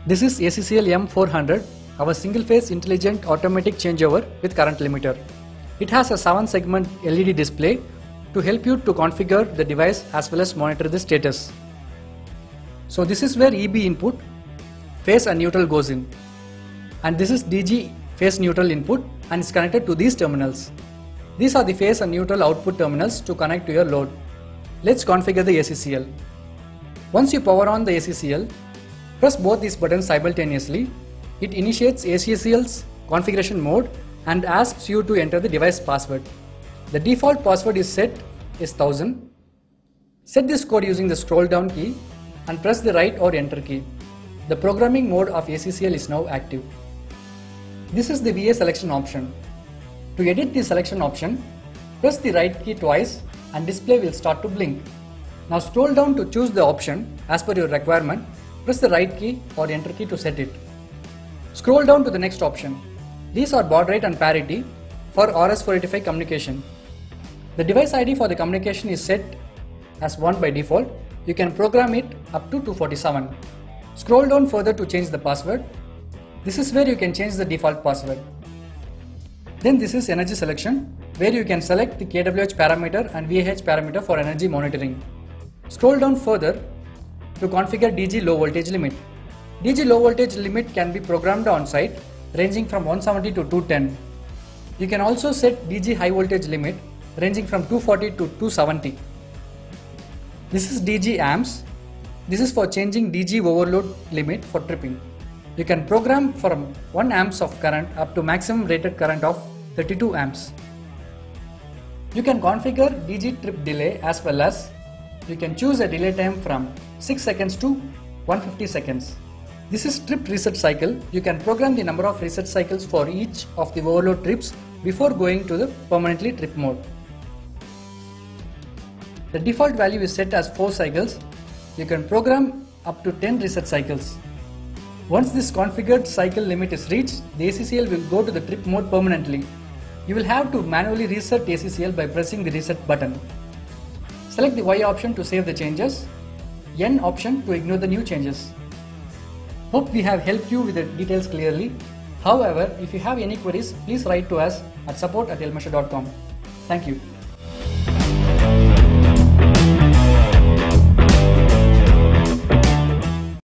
This is ACCL M400, our single-phase intelligent automatic changeover with current limiter. It has a 7-segment LED display to help you to configure the device as well as monitor the status. So this is where EB input, phase and neutral goes in. And this is DG phase neutral input and is connected to these terminals. These are the phase and neutral output terminals to connect to your load. Let's configure the ACCL. Once you power on the ACCL, press both these buttons simultaneously. It initiates ACCL's configuration mode and asks you to enter the device password. The default password is 1000. Set this code using the scroll down key and press the right or enter key. The programming mode of ACCL is now active. This is the VA selection option. To edit the selection option, press the right key twice and display will start to blink. Now scroll down to choose the option as per your requirement. Press the right key or enter key to set it. Scroll down to the next option. These are baud rate and parity for RS-485 communication. The device ID for the communication is set as 1 by default. You can program it up to 247. Scroll down further to change the password. This is where you can change the default password. Then this is energy selection, where you can select the kWh parameter and VAH parameter for energy monitoring. Scroll down further to configure DG low voltage limit. DG low voltage limit can be programmed on site ranging from 170 to 210. You can also set DG high voltage limit ranging from 240 to 270. This is DG amps. This is for changing DG overload limit for tripping. You can program from 1 amps of current up to maximum rated current of 32 amps. You can configure DG trip delay as well as you can choose a delay time from 6 seconds to 150 seconds. This is trip reset cycle. You can program the number of reset cycles for each of the overload trips before going to the permanently trip mode. The default value is set as 4 cycles. You can program up to 10 reset cycles. Once this configured cycle limit is reached, the ACCL will go to the trip mode permanently. You will have to manually reset ACCL by pressing the reset button. Select the Y option to save the changes, N option to ignore the new changes. Hope we have helped you with the details clearly. However, if you have any queries, please write to us at support@elmasher.com. Thank you.